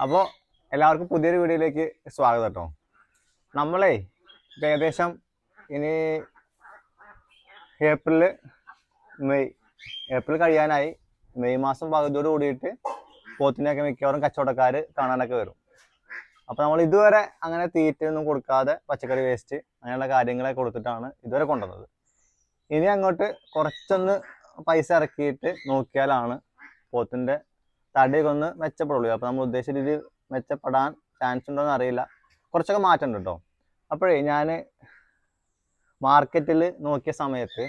അപ്പോൾ എല്ലാവർക്കും പുതിയൊരു വീഡിയോയിലേക്ക് സ്വാഗതം കേട്ടോ. നമ്മളെ ഏകദേശം ഇനി ഏപ്രിൽ മെയ് ഏപ്രിൽ കഴിയാനായി. മെയ് മാസം പകുതിയോട് കൂടിയിട്ട് പോത്തിനെയൊക്കെ മിക്കവാറും കച്ചവടക്കാർ കാണാനൊക്കെ വരും. അപ്പോൾ നമ്മൾ ഇതുവരെ അങ്ങനെ തീറ്റയൊന്നും കൊടുക്കാതെ പച്ചക്കറി വേസ്റ്റ് അങ്ങനെയുള്ള കാര്യങ്ങളെ കൊടുത്തിട്ടാണ് ഇതുവരെ കൊണ്ടുവന്നത്. ഇനി അങ്ങോട്ട് കുറച്ചൊന്ന് പൈസ ഇറക്കിയിട്ട് നോക്കിയാലാണ് പോത്തിൻ്റെ തടിയൊക്കെ ഒന്ന് മെച്ചപ്പെടുള്ളൂ. അപ്പോൾ നമ്മൾ ഉദ്ദേശിച്ച രീതിയിൽ മെച്ചപ്പെടാൻ ചാൻസ് ഉണ്ടോയെന്ന് അറിയില്ല. കുറച്ചൊക്കെ മാറ്റമുണ്ട് കേട്ടോ. അപ്പോഴേ ഞാൻ മാർക്കറ്റിൽ നോക്കിയ സമയത്ത്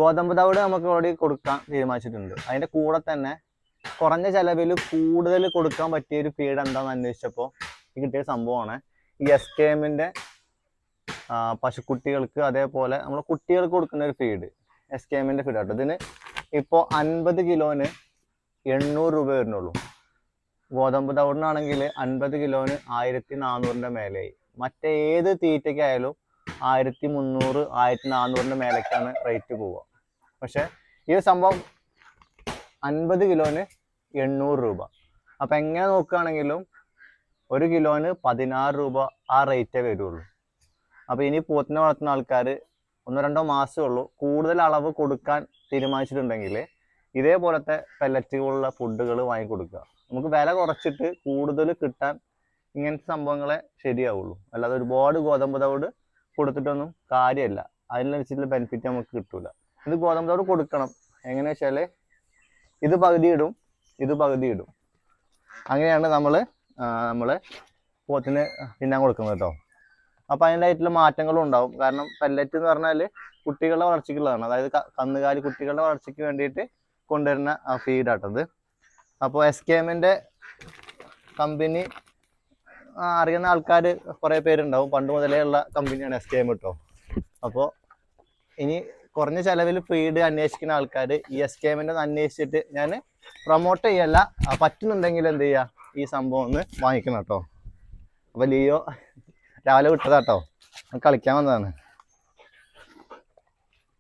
ഗോതമ്പ് തവിട് നമുക്ക് ഓൾറെഡി കൊടുക്കാൻ തീരുമാനിച്ചിട്ടുണ്ട്. അതിൻ്റെ കൂടെ തന്നെ കുറഞ്ഞ ചിലവിൽ കൂടുതൽ കൊടുക്കാൻ പറ്റിയ ഒരു ഫീഡ് എന്താണെന്ന് അന്വേഷിച്ചപ്പോൾ കിട്ടിയ സംഭവമാണ് ഈ SKMൻ്റെ പശുക്കുട്ടികൾക്ക് അതേപോലെ നമ്മൾ കുട്ടികൾക്ക് കൊടുക്കുന്ന ഒരു ഫീഡ്. SKMൻ്റെ ഫീഡ് കേട്ടോ. ഇതിന് ഇപ്പോൾ 50 കിലോന് 800 രൂപ വരുന്നുള്ളൂ. ഗോതമ്പ് തവിടിനാണെങ്കിൽ 50 കിലോന് 1400 മേലെയായി. മറ്റേത് തീറ്റയ്ക്കായാലും 1300 1400 മേലേക്കാണ് റേറ്റ് പോവുക. പക്ഷെ ഈ സംഭവം 50 കിലോന് 800 രൂപ. അപ്പം എങ്ങനെ നോക്കുകയാണെങ്കിലും 1 കിലോന് 16 രൂപ ആ റേറ്റേ വരുള്ളൂ. അപ്പോൾ ഇനി പോത്തിനെ വളർത്തുന്ന ആൾക്കാർ 1-2 മാസമേ ഉള്ളൂ. കൂടുതൽ അളവ് കൊടുക്കാൻ തീരുമാനിച്ചിട്ടുണ്ടെങ്കിൽ ഇതേപോലത്തെ പെല്ലറ്റുകളുള്ള ഫുഡുകൾ വാങ്ങിക്കൊടുക്കുക. നമുക്ക് വില കുറച്ചിട്ട് കൂടുതൽ കിട്ടാൻ ഇങ്ങനത്തെ സംഭവങ്ങളെ ശരിയാവുള്ളൂ. അല്ലാതെ ഒരുപാട് ഗോതമ്പ് തവിട് കൊടുത്തിട്ടൊന്നും കാര്യമല്ല. അതിനനുസരിച്ചുള്ള ബെനിഫിറ്റ് നമുക്ക് കിട്ടൂല. ഇത് ഗോതമ്പ് തവിട് കൊടുക്കണം. എങ്ങനെയാ വെച്ചാൽ ഇത് പകുതി ഇടും, ഇത് പകുതി ഇടും. അങ്ങനെയാണ് നമ്മൾ പോത്തിന് തിന്നാൻ കൊടുക്കുന്നത് കേട്ടോ. അപ്പോൾ അതിൻ്റെതായിട്ടുള്ള മാറ്റങ്ങളും ഉണ്ടാവും. കാരണം പെല്ലറ്റ് എന്ന് പറഞ്ഞാൽ കുട്ടികളുടെ വളർച്ചയ്ക്കുള്ളതാണ്. അതായത് കന്നുകാലി കുട്ടികളുടെ വളർച്ചയ്ക്ക് വേണ്ടിയിട്ട് കൊണ്ടുവരുന്ന ഫീഡാട്ടത്. അപ്പോൾ SKMൻ്റെ കമ്പനി അറിയുന്ന ആൾക്കാർ കുറേ പേരുണ്ടാവും. പണ്ട് മുതലേ ഉള്ള കമ്പനിയാണ് SKM കേട്ടോ. അപ്പോൾ ഇനി കുറഞ്ഞ ചിലവിൽ ഫീഡ് അന്വേഷിക്കുന്ന ആൾക്കാർ ഈ SKMൻ്റെ ഒന്ന് അന്വേഷിച്ചിട്ട് ഞാൻ പ്രൊമോട്ട് ചെയ്യല്ല, പറ്റുന്നുണ്ടെങ്കിൽ എന്ത് ചെയ്യുക, ഈ സംഭവം ഒന്ന് വാങ്ങിക്കണം കേട്ടോ. അപ്പോൾ ലിയോ രാവിലെ വിട്ടതാട്ടോ, കളിക്കാൻ വന്നതാണ്.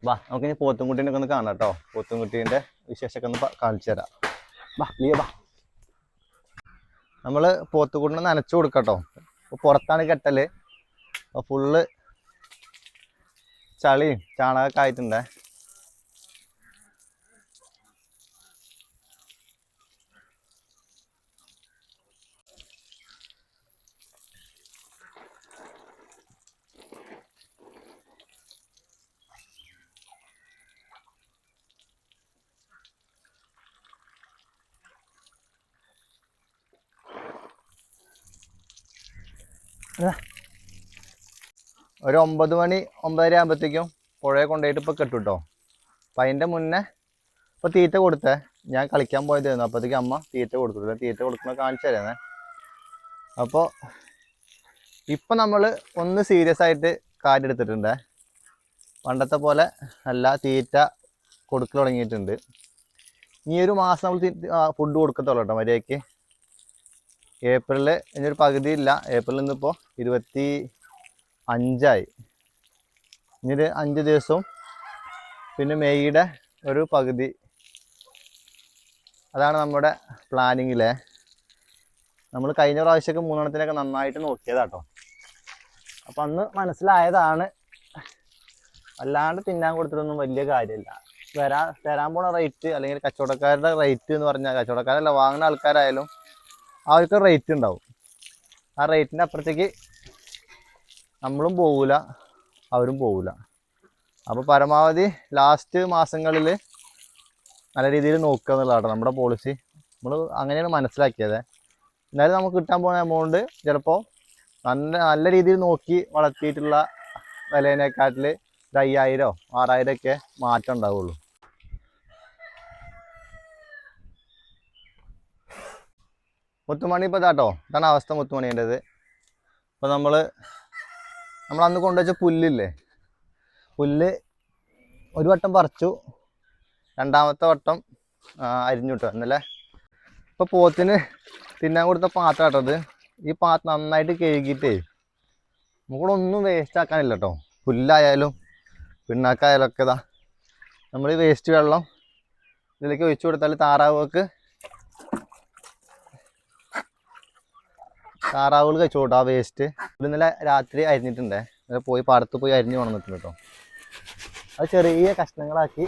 വാ നമുക്കിനി പോത്തുംകുട്ടീനെ ഒക്കെ ഒന്ന് കാണാം കേട്ടോ. പോത്തുംകുട്ടീൻ്റെ വിശേഷമൊക്കെ ഒന്ന് കാണിച്ചു തരാം. വാ ലിയോ വാ. നമ്മൾ പോത്തുകുട്ടിനെ നനച്ചു കൊടുക്കട്ടോ. പുറത്താണ് കെട്ടല്. ഫുള്ള് ചളിയും ചാണകമൊക്കെ ആയിട്ടുണ്ടേ. ഒരു 9 മണി 9:30 ആകുമ്പോഴത്തേക്കും പുഴയെ കൊണ്ടുപോയിട്ട് ഇപ്പോൾ കെട്ടു കേട്ടോ. അപ്പം അതിൻ്റെ മുന്നേ ഇപ്പോൾ തീറ്റ കൊടുത്തേ. ഞാൻ കളിക്കാൻ പോയതായിരുന്നു. അപ്പോഴത്തേക്കും അമ്മ തീറ്റ കൊടുത്തിട്ടില്ല. തീറ്റ കൊടുക്കുന്ന കാണിച്ചു തരുന്നേ. അപ്പോൾ ഇപ്പം നമ്മൾ ഒന്ന് സീരിയസ് ആയിട്ട് കാര്യം എടുത്തിട്ടുണ്ട്. പണ്ടത്തെ പോലെ അല്ല, തീറ്റ കൊടുക്കൽ തുടങ്ങിയിട്ടുണ്ട്. ഇനി ഒരു മാസം നമ്മൾ ഫുഡ് കൊടുക്കത്തുള്ളൂ കേട്ടോ മര്യാദയ്ക്ക്. ഏപ്രിലിൽ ഇനിയൊരു പകുതി ഇല്ല. ഏപ്രിലിൽ നിന്നിപ്പോൾ 25 ഇനിയൊരു 5 ദിവസവും പിന്നെ മെയ്യുടെ ഒരു പകുതി. അതാണ് നമ്മുടെ പ്ലാനിങ്ങിലെ. നമ്മൾ കഴിഞ്ഞ പ്രാവശ്യമൊക്കെ 3 എണ്ണത്തിനൊക്കെ നന്നായിട്ട് നോക്കിയതാട്ടോ. അപ്പം അന്ന് മനസ്സിലായതാണ് അല്ലാണ്ട് തിന്നാൻ കൊടുത്തിട്ടൊന്നും വലിയ കാര്യമില്ല. തരാൻ പോണ റേറ്റ് അല്ലെങ്കിൽ കച്ചവടക്കാരുടെ റേറ്റ് എന്ന് പറഞ്ഞാൽ, കച്ചവടക്കാരല്ല വാങ്ങുന്ന ആൾക്കാരായാലും അവർക്ക് റേറ്റ് ഉണ്ടാവും. ആ റേറ്റിൻ്റെ അപ്പുറത്തേക്ക് നമ്മളും പോവില്ല, അവരും പോവില്ല. അപ്പോൾ പരമാവധി ലാസ്റ്റ് മാസങ്ങളിൽ നല്ല രീതിയിൽ നോക്കുക എന്നുള്ളതാണ് നമ്മുടെ പോളിസി. നമ്മൾ അങ്ങനെയാണ് മനസ്സിലാക്കിയത്. എന്നാലും നമുക്ക് കിട്ടാൻ പോകുന്ന എമൗണ്ട് ചിലപ്പോൾ നല്ല രീതിയിൽ നോക്കി വളർത്തിയിട്ടുള്ള വിലേനേക്കാട്ടിൽ 5000 6000 ഒക്കെ മാറ്റം ഉണ്ടാവുള്ളൂ. മുത്തുമണി ഇപ്പോൾ ഇതാട്ടോ, ഇതാണ് അവസ്ഥ മുത്തുമണീൻ്റെത്. ഇപ്പോൾ നമ്മൾ അന്ന് കൊണ്ടുവച്ച പുല്ലില്ലേ, പുല്ല് ഒരു വട്ടം പറിച്ചു, രണ്ടാമത്തെ വട്ടം അരിഞ്ഞു കിട്ടുക എന്നല്ലേ. ഇപ്പോൾ പോത്തിന് തിന്നാൻ കൊടുത്ത പാത്രം കേട്ടത്. ഈ പാത്രം നന്നായിട്ട് കഴുകിയിട്ടേ നമുക്കിവിടെ ഒന്നും വേസ്റ്റ് ആക്കാനില്ല കേട്ടോ. പുല്ലായാലും പിണ്ണാക്കായാലും ഒക്കെ ഇതാ നമ്മൾ ഈ വേസ്റ്റ് വെള്ളം ഇതിലേക്ക് ഒഴിച്ചു കൊടുത്താൽ താറാവുകൾക്ക് താറാവുകൾ കഴിച്ചോട്ടോ ആ വേസ്റ്റ്. ഇന്നലെ രാത്രി അരിഞ്ഞിട്ടുണ്ടേ, ഇന്നലെ പോയി പാടത്ത് പോയി അരിഞ്ഞ് കൊണ്ടുവന്നിട്ടുണ്ട് കേട്ടോ. അത് ചെറിയ കഷ്ണങ്ങളാക്കി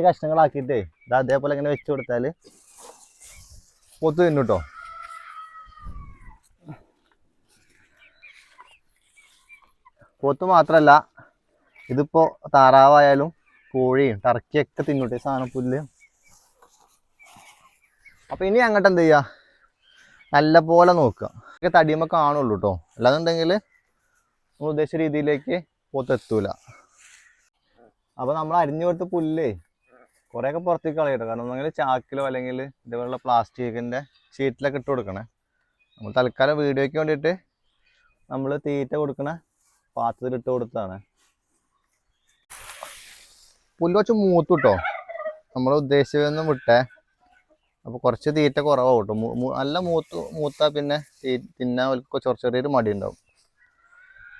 കഷ്ണങ്ങളാക്കിയിട്ടേ ഇത് അതേപോലെ ഇങ്ങനെ വെച്ച് കൊടുത്താൽ പോത്ത് തിന്നു കേട്ടോ. പോത്ത് മാത്രമല്ല, ഇതിപ്പോൾ താറാവായാലും കോഴിയും ടർക്കിയൊക്കെ തിന്നോട്ടെ സാധനം പുല്ല്. അപ്പോൾ ഇനി അങ്ങോട്ട് എന്ത് ചെയ്യുക, നല്ല പോലെ നോക്കുക. തടിയുമ്പോൾ കാണുള്ളൂ കേട്ടോ, അല്ലാന്നുണ്ടെങ്കിൽ നമ്മൾ ഉദ്ദേശിച്ച രീതിയിലേക്ക് പോത്ത് എത്തൂല. അപ്പോൾ നമ്മൾ അരിഞ്ഞു കൊടുത്ത പുല്ലേ കുറേയൊക്കെ പുറത്തേക്ക് കളയട്ടോ. കാരണം ഒന്നെങ്കിൽ ചാക്കിലോ അല്ലെങ്കിൽ ഇതേപോലുള്ള പ്ലാസ്റ്റിക്കിൻ്റെ ഷീറ്റിലൊക്കെ ഇട്ട് കൊടുക്കണേ. നമ്മൾ തൽക്കാലം വീഡിയോയ്ക്ക് വേണ്ടിയിട്ട് നമ്മൾ തീറ്റ കൊടുക്കണ പാത്രത്തിലിട്ട് കൊടുത്തതാണ്. പുല്ല് കുറച്ച് മൂത്തു കിട്ടോ, നമ്മൾ ഉദ്ദേശിച്ചതൊന്നും വിട്ടേ. അപ്പോൾ കുറച്ച് തീറ്റ കുറവാകും കേട്ടോ. നല്ല മൂത്താൽ പിന്നെ തിന്നാൻ ചെറിയൊരു മടി ഉണ്ടാവും.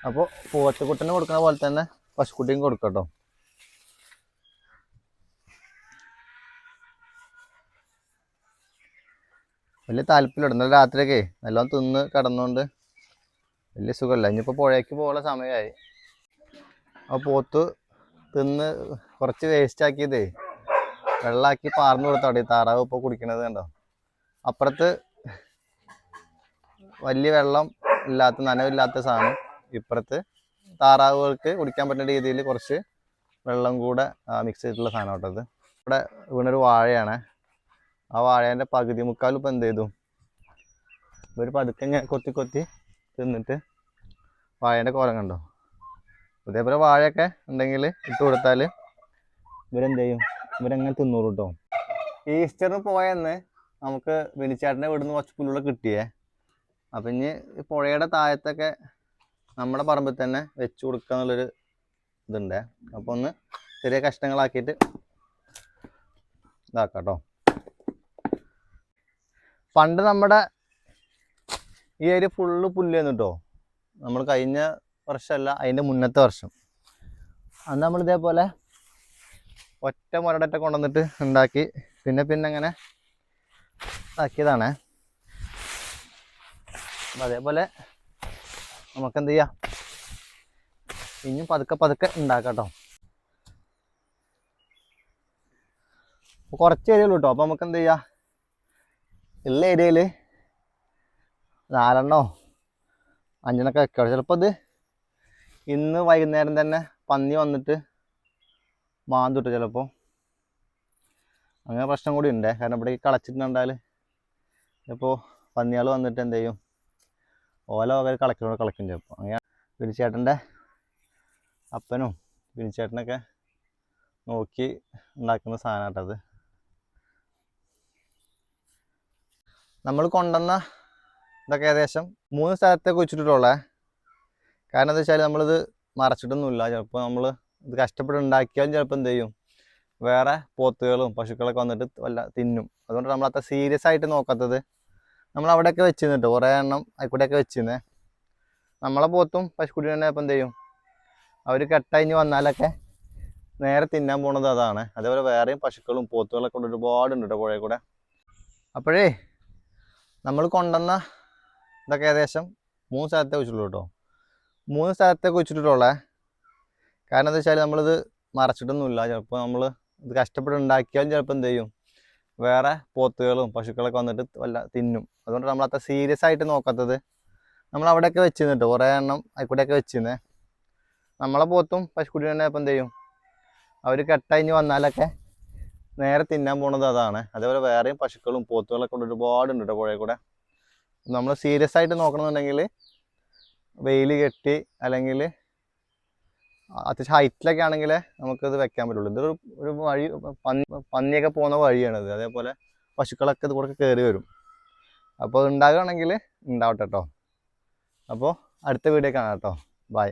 അപ്പോൾ പോത്തുകുട്ടന് കൊടുക്കുന്ന പോലെ തന്നെ പശുക്കുട്ടിയും കൊടുക്കാം കേട്ടോ. വലിയ താല്പര്യമില്ല. ഇന്നലെ രാത്രിയൊക്കെ നല്ലോണം തിന്ന് കിടന്നുകൊണ്ട് വലിയ സുഖമില്ല. ഇനിയിപ്പോൾ പുഴയ്ക്ക് പോകാനുള്ള സമയമായി. അപ്പോൾ പോത്ത് തിന്ന് കുറച്ച് വേസ്റ്റ് ആക്കിയതേ വെള്ളമാക്കി പാർന്നു കൊടുത്താടി താറാവ് ഇപ്പോൾ കുടിക്കണത് കണ്ടോ. അപ്പുറത്ത് വലിയ വെള്ളം ഇല്ലാത്ത നനവില്ലാത്ത സാധനം, ഇപ്പുറത്ത് താറാവുകൾക്ക് കുടിക്കാൻ പറ്റുന്ന രീതിയിൽ കുറച്ച് വെള്ളം കൂടെ മിക്സ് ചെയ്തിട്ടുള്ള സാധനം കേട്ടത്. ഇവിടെ വീണൊരു വാഴയാണ്. ആ വാഴേൻ്റെ പകുതി മുക്കാലും ഇപ്പം എന്ത് ചെയ്തു, ഇവർ പതുക്കെ ഇങ്ങനെ കൊത്തി തിന്നിട്ട് വാഴേൻ്റെ കോലം കണ്ടോ. ഇതേപോലെ വാഴയൊക്കെ ഉണ്ടെങ്കിൽ ഇട്ട് കൊടുത്താൽ ഇവരെന്ത് ചെയ്യും, ഇവരെങ്ങനെ തിന്നൂറും കേട്ടോ. ഈസ്റ്ററിന് പോയെന്ന് നമുക്ക് വെനിച്ചേട്ടനെ വീടുന്ന് കുറച്ച് പുല്ലുള്ള കിട്ടിയേ. അപ്പം ഇനി പുഴയുടെ താഴത്തൊക്കെ നമ്മുടെ പറമ്പിൽ തന്നെ വെച്ച് കൊടുക്കുക എന്നുള്ളൊരു ഇതുണ്ടേ. അപ്പോൾ ഒന്ന് ചെറിയ കഷ്ണങ്ങളാക്കിയിട്ട് ഇതാക്കാം കേട്ടോ. പണ്ട് നമ്മുടെ ഈ ഏരിയ ഫുള്ള് പുല്ല് കേട്ടോ. നമ്മൾ കഴിഞ്ഞ വർഷമല്ല, അതിൻ്റെ മുന്നത്തെ വർഷം അന്ന് നമ്മൾ ഇതേപോലെ ഒറ്റ മുരടൊക്കെ കൊണ്ടുവന്നിട്ട് ഉണ്ടാക്കി പിന്നെ അങ്ങനെ ആക്കിയതാണ്. അപ്പം അതേപോലെ നമുക്കെന്ത് ചെയ്യാം, ഇനിയും പതുക്കെ ഉണ്ടാക്കാം കേട്ടോ. അപ്പോൾ കുറച്ച് ഏരിയ ഉള്ളൂ കേട്ടോ. അപ്പോൾ നമുക്ക് എന്ത് ചെയ്യാം, ഉള്ള ഏരിയയിൽ 4 5 വെക്കാം. ചിലപ്പോൾ ഇത് ഇന്ന് വൈകുന്നേരം തന്നെ പന്നി വന്നിട്ട് മാന്തിട്ടു ചിലപ്പോൾ. അങ്ങനെ പ്രശ്നം കൂടി ഉണ്ട്. കാരണം ഇവിടെ കളച്ചിട്ടുണ്ടാൽ ഇപ്പോൾ പന്നികൾ വന്നിട്ട് എന്ത് ചെയ്യും, ഓല അവർ കളക്കും ചിലപ്പോൾ. അങ്ങനെ വിനിച്ചേട്ടൻ്റെ അപ്പനും വിനിച്ചേട്ടനൊക്കെ നോക്കി ഉണ്ടാക്കുന്ന സാധനം കേട്ടത്. നമ്മൾ കൊണ്ടുവന്ന ഇതൊക്കെ ഏകദേശം 3 സ്ഥലത്തേക്ക് വെച്ചിട്ടുള്ളേ. കാരണം എന്താ വെച്ചാൽ നമ്മളിത് മറച്ചിട്ടൊന്നുമില്ല. ചിലപ്പോൾ നമ്മൾ ഇത് കഷ്ടപ്പെട്ട് ഉണ്ടാക്കിയാലും ചിലപ്പോൾ എന്ത് ചെയ്യും, വേറെ പോത്തുകളും പശുക്കളൊക്കെ വന്നിട്ട് വല്ല തിന്നും. അതുകൊണ്ട് നമ്മൾ അത്ര സീരിയസ് ആയിട്ട് നോക്കാത്തത്. നമ്മൾ അവിടെയൊക്കെ വെച്ചിരുന്നിട്ട് കുറേ എണ്ണം ആയിക്കൂടെയൊക്കെ വെച്ചിരുന്നേ. നമ്മളെ പോത്തും പശുക്കുട്ടി തന്നെ ഇപ്പം എന്ത് ചെയ്യും, അവർ കെട്ടഴിഞ്ഞ് വന്നാലൊക്കെ നേരെ തിന്നാൻ പോണത് അതാണ്. അതേപോലെ വേറെയും പശുക്കളും പോത്തുകളൊക്കെ കൊണ്ട് ഒരുപാടുണ്ട് കേട്ടോ പുഴയിൽ കൂടെ. അപ്പോഴേ നമ്മൾ കൊണ്ടുവന്ന ഇതൊക്കെ ഏകദേശം 3 സ്ഥലത്തേക്ക് വെച്ചിട്ടുള്ളൂ കേട്ടോ. 3 സ്ഥലത്തേക്ക് വെച്ചിട്ടുള്ളേ. കാരണം എന്താ വെച്ചാൽ നമ്മളിത് മറച്ചിട്ടൊന്നുമില്ല. ചിലപ്പോൾ നമ്മൾ ഇത് കഷ്ടപ്പെട്ട് ഉണ്ടാക്കിയാലും ചിലപ്പോൾ എന്ത് ചെയ്യും, വേറെ പോത്തുകളും പശുക്കളൊക്കെ വന്നിട്ട് വല്ല തിന്നും. അതുകൊണ്ട് നമ്മൾ അത്ര സീരിയസ് ആയിട്ട് നോക്കാത്തത്. നമ്മൾ അവിടെയൊക്കെ വെച്ചിരുന്നിട്ട് കുറേ എണ്ണം ആയിക്കൂടെയൊക്കെ വെച്ചിരുന്നേ. നമ്മളെ പോത്തും പശുക്കുട്ടി തന്നെ ഇപ്പം എന്ത് ചെയ്യും, അവർ കെട്ടഴിഞ്ഞ് വന്നാലൊക്കെ നേരെ തിന്നാൻ പോണത് അതാണ്. അതേപോലെ വേറെയും പശുക്കളും പോത്തുകളൊക്കെ കൊണ്ട് ഒരുപാടുണ്ട് കേട്ടോ പുഴയിൽ കൂടെ. നമ്മൾ സീരിയസ് ആയിട്ട് നോക്കണമെന്നുണ്ടെങ്കിൽ വെയിൽ കെട്ടി അല്ലെങ്കിൽ അത്യാവശ്യം ഹൈറ്റിലൊക്കെ ആണെങ്കിൽ നമുക്കിത് വെക്കാൻ പറ്റുള്ളൂ. ഇതൊരു വഴി പന്നിയൊക്കെ പോകുന്ന വഴിയാണിത്. അതേപോലെ പശുക്കളൊക്കെ ഇത് കൂടെ കയറി വരും. അപ്പോൾ ഉണ്ടാകുകയാണെങ്കിൽ ഉണ്ടാവട്ടെ കേട്ടോ. അപ്പോൾ അടുത്ത വീഡിയോ കാണാം കേട്ടോ. ബൈ.